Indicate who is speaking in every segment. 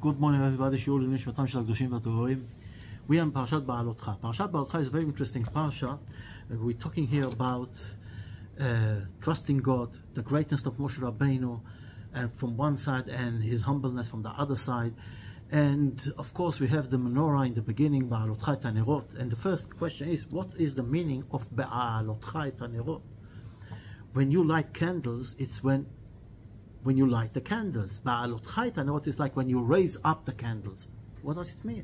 Speaker 1: Good morning everybody, shiur l'nishmatam shel ha'kedoshim v'hatorim. We are in parashat Beaalotecha. Parashat Beaalotecha is a very interesting parasha. We're talking here about trusting God, the greatness of Moshe Rabbeinu, and from one side, and his humbleness from the other side. And of course we have the menorah in the beginning, Beaalotecha et hanerot. And the first question is, what is the meaning of Beaalotecha et hanerot? When you light candles, it's when you light the candles. Beaalotecha et hanerot is like when you raise up the candles. What does it mean?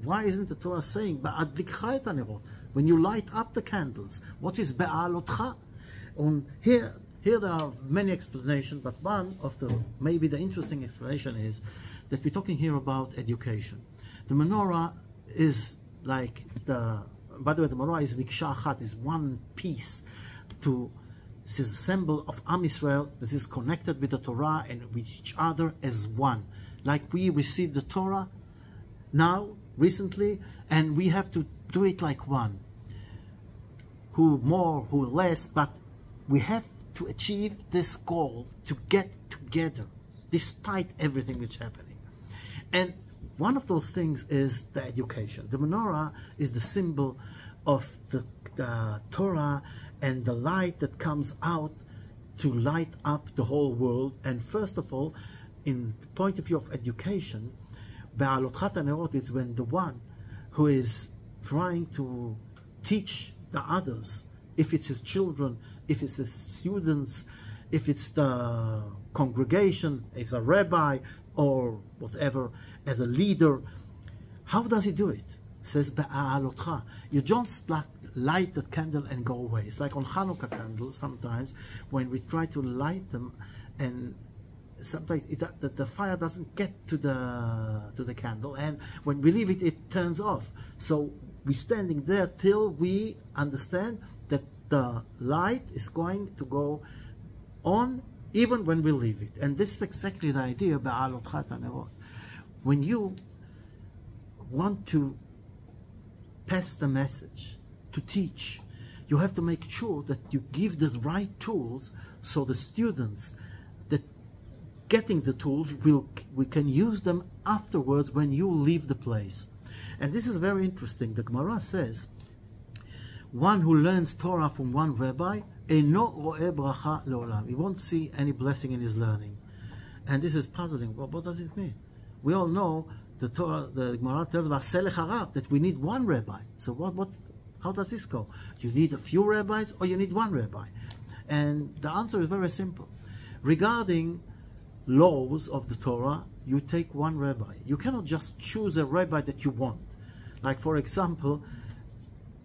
Speaker 1: Why isn't the Torah saying Be'adlikcha et hanerot, when you light up the candles? What is Be'aalotecha? Here there are many explanations, but one of the maybe the interesting explanation is that we're talking here about education. The menorah is like by the way, the menorah is Miksha Achat, is one piece this is a symbol of Am Yisrael that is connected with the Torah and with each other as one. Like we received the Torah now, recently, and we have to do it like one. Who more, who less, but we have to achieve this goal to get together, despite everything that's happening. And one of those things is the education. The menorah is the symbol of the Torah and the light that comes out to light up the whole world. And first of all, in the point of view of education, Be'aalotecha et hanerot is when the one who is trying to teach the others, if it's his children, if it's his students, if it's the congregation, as a rabbi or whatever, as a leader, how does he do it? It says Be'aalotecha. You just light the candle and go away. It's like on Hanukkah candles sometimes, when we try to light them, and sometimes the fire doesn't get to the candle, and when we leave it, it turns off. So we're standing there till we understand that the light is going to go on even when we leave it. And this is exactly the idea of Be'aalotecha et hanerot. When you want to pass the message, to teach, you have to make sure that you give the right tools, so the students that getting the tools we can use them afterwards when you leave the place. And this is very interesting. The Gemara says, one who learns Torah from one rabbi, eino ro'eh bracha le'olam, he won't see any blessing in his learning. And this is puzzling. Well, what does it mean? We all know the Torah, the Gemara tells us that we need one rabbi. So how does this go? You need a few rabbis or you need one rabbi? And the answer is very simple. Regarding laws of the Torah, you take one rabbi. You cannot just choose a rabbi that you want. Like, for example,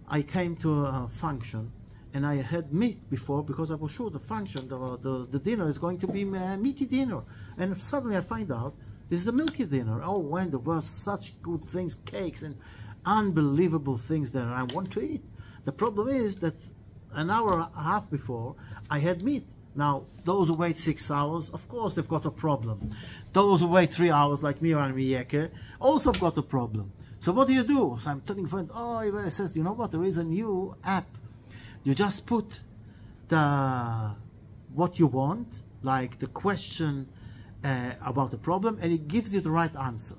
Speaker 1: I came to a function and I had meat before, because I was sure the function, the dinner is going to be a meaty dinner. And suddenly I find out this is a milky dinner. Oh, when there were such good things, cakes and unbelievable things that I want to eat. The problem is that an hour and a half before I had meat. Now, those who wait 6 hours, of course they've got a problem. Those who wait 3 hours, like Mira and Miyeke, also got a problem. So what do you do? So I'm telling friends, he says, you know what, there is a new app. You just put what you want, like the question about the problem, and it gives you the right answer.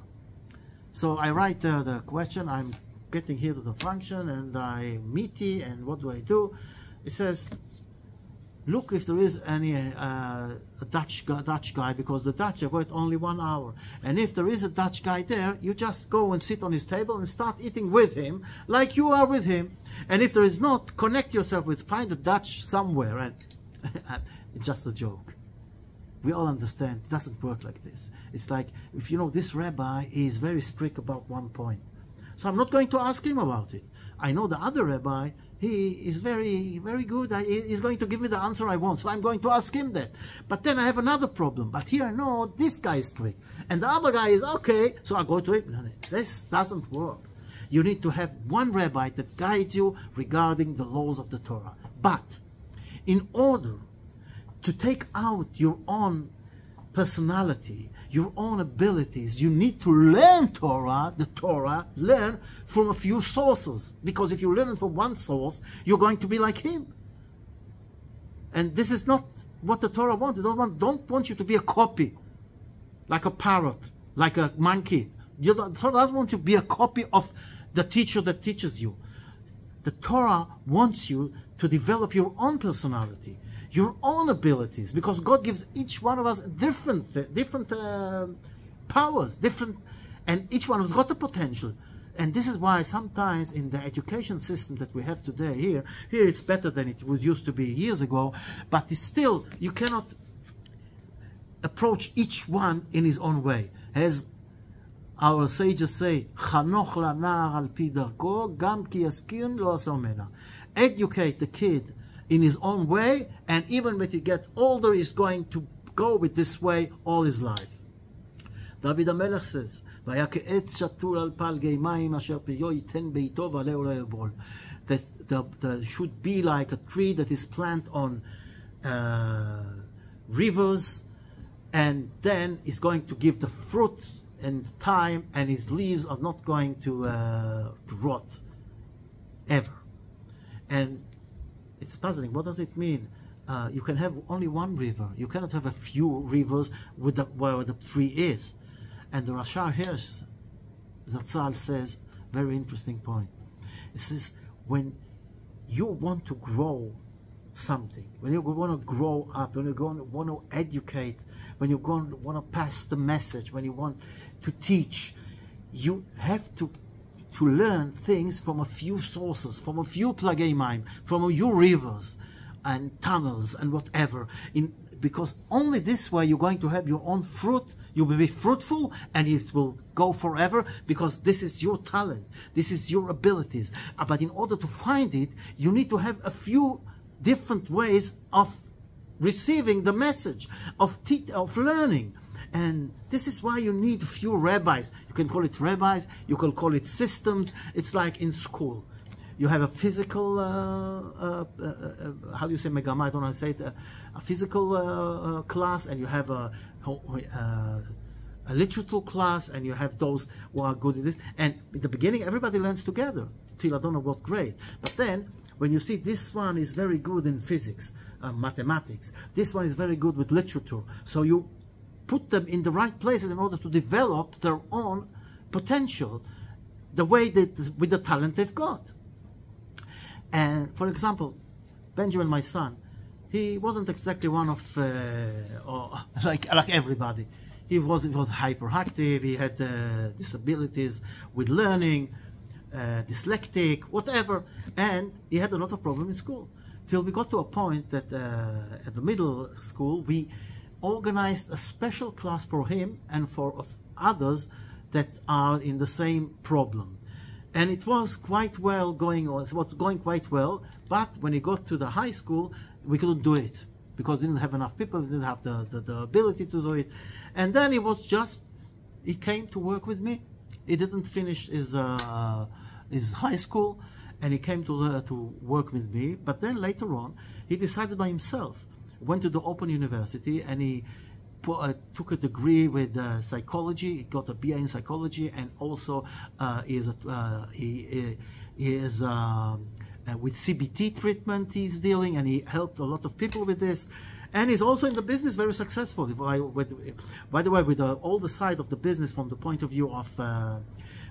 Speaker 1: So I write the question, I'm getting here to the function, and I'm meaty, and what do I do? It says, look if there is any a Dutch guy, because the Dutch wait only 1 hour. And if there is a Dutch guy there, you just go and sit on his table and start eating with him, like you are with him. And if there is not, connect yourself with, find a Dutch somewhere. And it's just a joke. We all understand it doesn't work like this. It's like, if you know, this rabbi is very strict about one point, so I'm not going to ask him about it. I know the other rabbi, he is very, very good. He's going to give me the answer I want, so I'm going to ask him that. But then I have another problem. But here I know this guy is strict, and the other guy is okay, so I go to him. No, this doesn't work. You need to have one rabbi that guides you regarding the laws of the Torah. But in order to take out your own personality, your own abilities, you need to learn learn from a few sources. Because if you learn from one source, you're going to be like him. And this is not what the Torah wants. They don't want you to be a copy, like a parrot. like a monkey. The Torah doesn't want you to be a copy of the teacher that teaches you. The Torah wants you to develop your own personality, your own abilities, because God gives each one of us different powers, and each one has got a potential. And this is why sometimes in the education system that we have today, here it's better than it used to be years ago, but it's still, you cannot approach each one in his own way. As our sages say, "Chanoch la'nar al pi darko, gam ki yaskin lo asar mena." Educate the kid in his own way, and even when he gets older, he's going to go with this way all his life. David HaMelech says, "Vaya ke'etz shatul al palgei mayim asher piyo yiten beito v'aleh lo yabol." That should be like a tree that is planted on rivers, and then it's going to give the fruit and time, and his leaves are not going to rot ever. And it's puzzling. What does it mean? You can have only one river. You cannot have a few rivers with where the tree is. And the Rashar here, Zatzal says, very interesting point. It says, when you want to grow something, when you want to grow up, when you want to educate, when you want to pass the message, when you want to teach, you have to learn things from a few sources, from a few plagei mayim, from a few rivers and tunnels and whatever. Because only this way you're going to have your own fruit. You will be fruitful, and it will go forever, because this is your talent, this is your abilities. But in order to find it, you need to have a few different ways of receiving the message, of learning. And this is why you need a few rabbis. You can call it rabbis, you can call it systems. It's like in school. You have a physical, how do you say megama? I don't know how to say it. A physical class, and you have a literature class, and you have those who are good at this. And in the beginning, everybody learns together till I don't know what grade. But then, when you see this one is very good in physics, mathematics, this one is very good with literature, so you put them in the right places in order to develop their own potential, the way that with the talent they've got. And for example, Benjamin, my son, he wasn't exactly one of like everybody. He was hyperactive. He had disabilities with learning, dyslexic, whatever, and he had a lot of problems in school. Till we got to a point that at the middle school we organized a special class for him and for others that are in the same problem. And it was quite well going on. It was going quite well, but when he got to the high school, we couldn't do it because we didn't have enough people, we didn't have the ability to do it. And then he came to work with me. He didn't finish his high school, and he came to work with me. But then later on, he decided by himself, went to the Open University, and he took a degree with psychology. He got a BA in psychology, and also he is with CBT treatment he's dealing, and he helped a lot of people with this. And he's also in the business very successful. By the way, with all the side of the business from the point of view of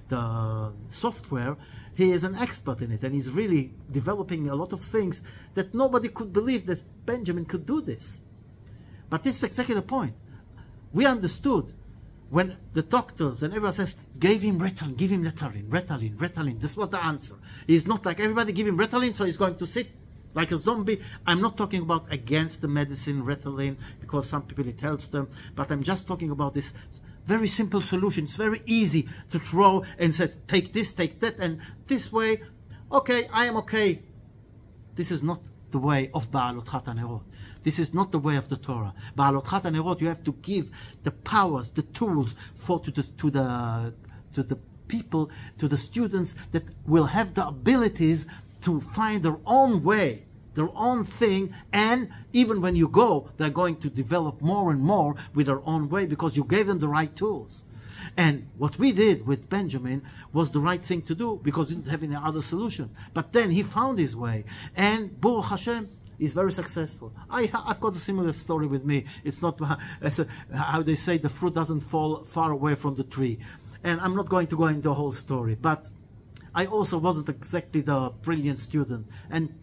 Speaker 1: the software, he is an expert in it, and he's really developing a lot of things that nobody could believe that Benjamin could do this. But this is exactly the point. We understood when the doctors and everyone says, give him Ritalin, give him Ritalin. This was the answer. He's not like everybody give him Ritalin, so he's going to sit like a zombie. I'm not talking about against the medicine Ritalin, because some people it helps them, but I'm just talking about this very simple solution. It's very easy to throw and say, take this, take that, and this way, okay, I am okay. This is not the way of Beaalotecha Nerot. This is not the way of the Torah. Beaalotecha Nerot, you have to give the powers, the tools to the people, to the students that will have the abilities to find their own way, their own thing, and even when you go, they're going to develop more and more with their own way because you gave them the right tools. And what we did with Benjamin was the right thing to do because we didn't have any other solution. But then he found his way, and Baruch Hashem, He's very successful. I've got a similar story with me. It's not how they say the fruit doesn't fall far away from the tree. And I'm not going to go into the whole story, but I also wasn't exactly the brilliant student. And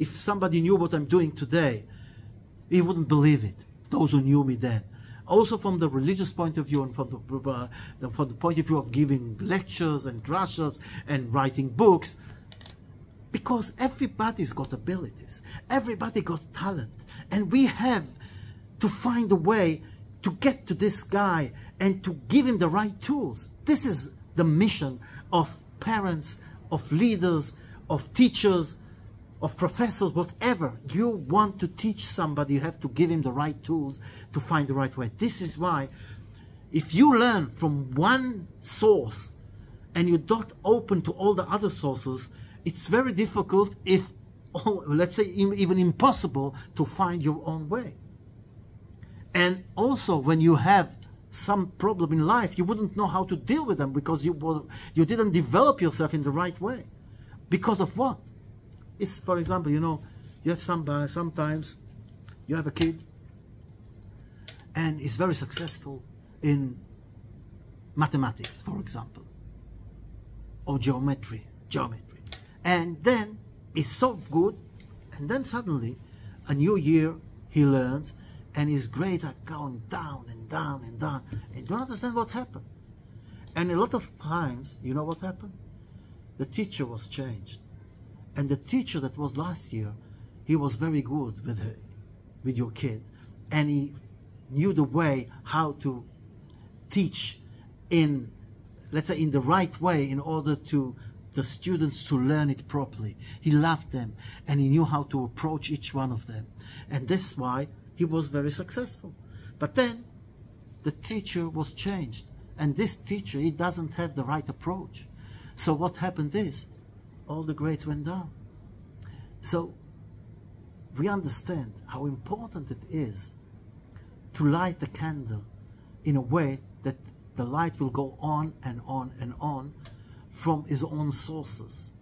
Speaker 1: if somebody knew what I'm doing today, he wouldn't believe it, those who knew me then. Also from the religious point of view and from the point of view of giving lectures and drashas and writing books, because everybody's got abilities, everybody got talent, and we have to find a way to get to this guy and to give him the right tools. This is the mission of parents, of leaders, of teachers, of professors, whatever. You want to teach somebody, you have to give him the right tools to find the right way. This is why if you learn from one source and you're not open to all the other sources, it's very difficult, if let's say even impossible, to find your own way. And also when you have some problem in life, you wouldn't know how to deal with them because you didn't develop yourself in the right way. Because of what? It's, for example, you know, you have sometimes you have a kid and he's very successful in mathematics, for example, or geometry. And then he's so good, and then suddenly a new year he learns and his grades are going down and down and down, and you don't understand what happened. And a lot of times, you know what happened? The teacher was changed. And the teacher that was last year, he was very good with your kid, and he knew the way how to teach in, let's say, in the right way in order to the students to learn it properly. He loved them and he knew how to approach each one of them, and that's why he was very successful. But then the teacher was changed, and this teacher, he doesn't have the right approach. So what happened is all the grades went down. So we understand how important it is to light the candle in a way that the light will go on and on and on from his own sources.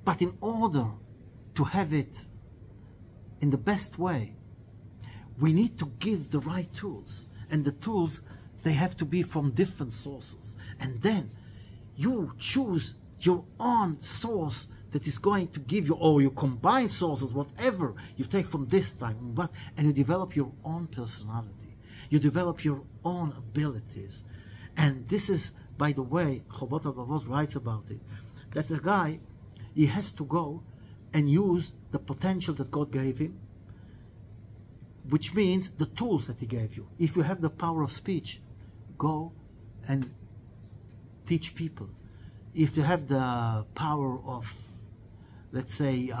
Speaker 1: But in order to have it in the best way, we need to give the right tools. And the tools, they have to be from different sources. And then you choose your own source that is going to give you, or you combine sources, whatever you take from this time, and you develop your own personality. You develop your own abilities. And this is, by the way, Chovot HaLevavot writes about it, that the guy, he has to go and use the potential that God gave him, which means the tools that he gave you. If you have the power of speech, go and teach people. If you have the power of, let's say,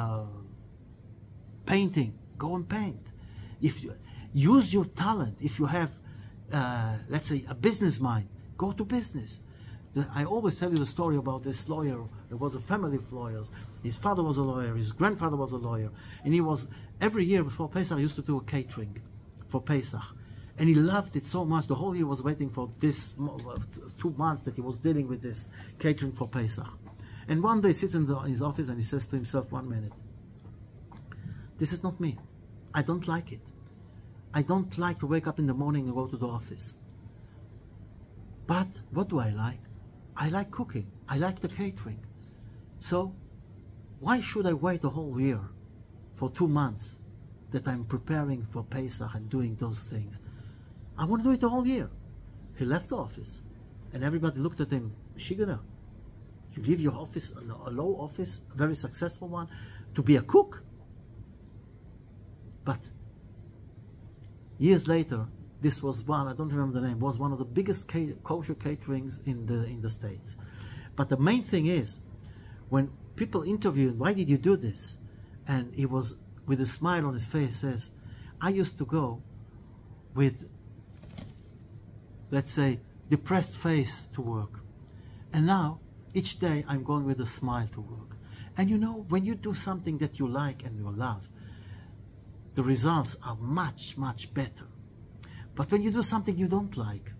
Speaker 1: painting, go and paint. If you use your talent, if you have, let's say, a business mind, go to business. I always tell you the story about this lawyer. There was a family of lawyers. His father was a lawyer, his grandfather was a lawyer, and he was, every year before Pesach, he used to do a catering for Pesach. And he loved it so much, the whole year was waiting for this 2 months that he was dealing with this catering for Pesach. And one day he sits in his office and he says to himself, 1 minute, this is not me. I don't like it. I don't like to wake up in the morning and go to the office. But what do I like? I like cooking. I like the catering. So why should I wait a whole year for 2 months that I'm preparing for Pesach and doing those things? I want to do it the whole year. He left the office and everybody looked at him, Shigana, you leave your office, a low office, a very successful one, to be a cook? But years later, this was one, I don't remember the name, was one of the biggest kosher caterings in the States. But the main thing is, when people interviewed, why did you do this? And he was, with a smile on his face, says, I used to go with, let's say, depressed face to work. And now, each day, I'm going with a smile to work. And you know, when you do something that you like and you love, the results are much, much better. But when you do something you don't like,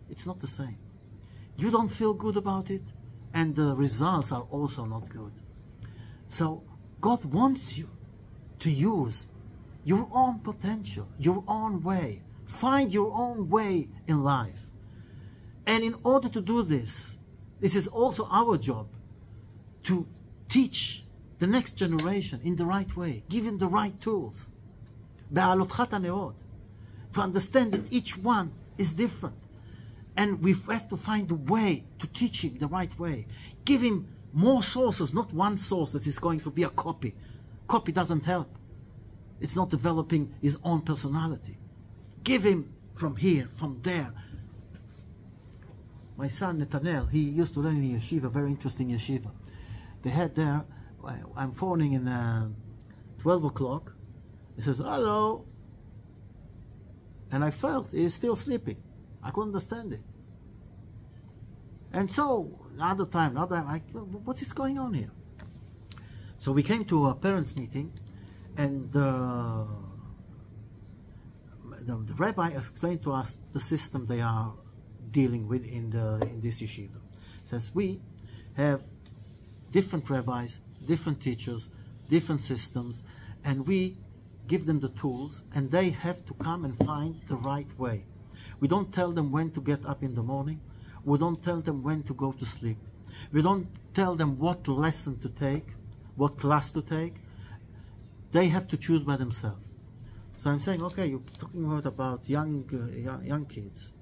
Speaker 1: it's not the same. You don't feel good about it, and the results are also not good. So God wants you to use your own potential, your own way. Find your own way in life. And in order to do this, this is also our job, to teach the next generation in the right way, give them the right tools. Beaalotecha, to understand that each one is different. And we have to find a way to teach him the right way. Give him more sources, not one source that is going to be a copy. Copy doesn't help. It's not developing his own personality. Give him from here, from there. My son Nathaniel, he used to learn in a yeshiva, very interesting yeshiva. They had there, I'm phoning in 12 o'clock. He says, hello. And I felt he's still sleeping. I couldn't understand it. And so, another time, like, what is going on here? So we came to a parents' meeting, and the rabbi explained to us the system they are dealing with in this yeshiva. Says we have different rabbis, different teachers, different systems, and we give them the tools, and they have to come and find the right way. We don't tell them when to get up in the morning. We don't tell them when to go to sleep. We don't tell them what lesson to take, what class to take. They have to choose by themselves. So I'm saying, okay, you're talking about young kids,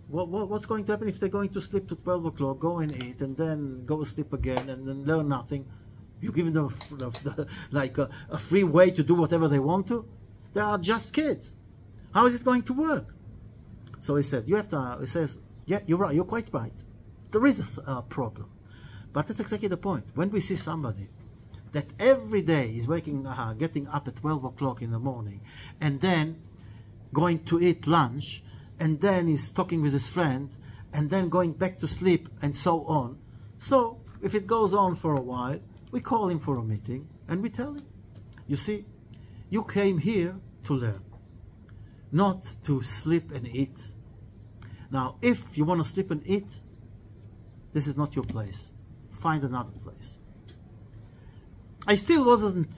Speaker 1: What's going to happen if they're going to sleep to 12 o'clock, go and eat, and then go sleep again, and then learn nothing? You give them like a free way to do whatever they want to? They are just kids. How is it going to work? So he said, he says, yeah, you're right, you're quite right. There is a problem. But that's exactly the point. When we see somebody that every day is getting up at 12 o'clock in the morning, and then going to eat lunch, and then he's talking with his friend, and then going back to sleep, and so on. So, if it goes on for a while, we call him for a meeting, and we tell him, you see, you came here to learn, not to sleep and eat. Now, if you want to sleep and eat, this is not your place. Find another place. I still wasn't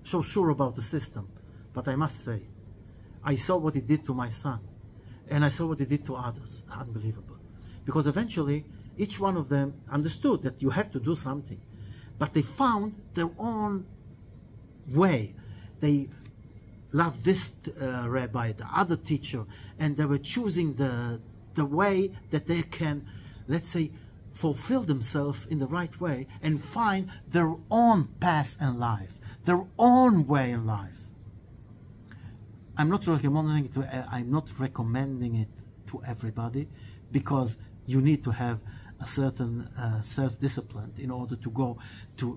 Speaker 1: so sure about the system, but I must say, I saw what it did to my son, and I saw what it did to others. Unbelievable. Because eventually, each one of them understood that you have to do something, but they found their own way. They loved this rabbi, the other teacher, and they were choosing the way that they can, let's say, fulfill themselves in the right way and find their own path in life, their own way in life. I'm not recommending it to everybody, because you need to have a certain self-discipline in order to go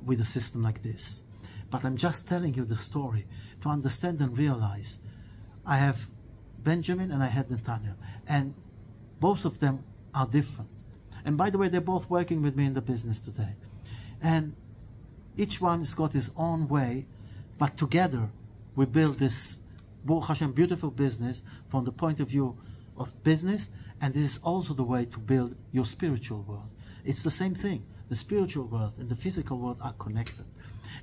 Speaker 1: with a system like this. But I'm just telling you the story to understand and realize. I have Benjamin and I had Nathaniel, and both of them are different. And by the way, they're both working with me in the business today. And each one has got his own way, but together we build this Baruch Hashem beautiful business from the point of view of business, and this is also the way to build your spiritual world. It's the same thing. The spiritual world and the physical world are connected.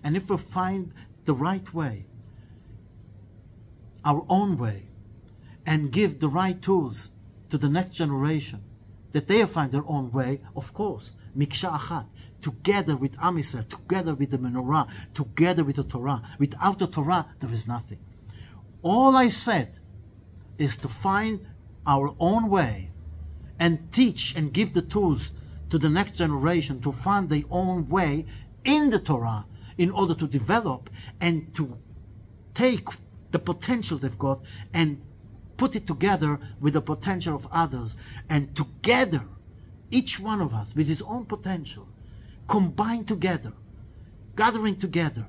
Speaker 1: And if we find the right way, our own way, and give the right tools to the next generation, that they find their own way, of course, miksha achat, together with Am Yisrael, together with the menorah, together with the Torah. Without the Torah, there is nothing. All I said is to find our own way and teach and give the tools to the next generation to find their own way in the Torah in order to develop and to take the potential they've got and put it together with the potential of others, and together, each one of us with his own potential, combined together, gathering together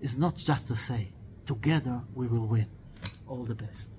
Speaker 1: is not just to say, together we will win. All the best.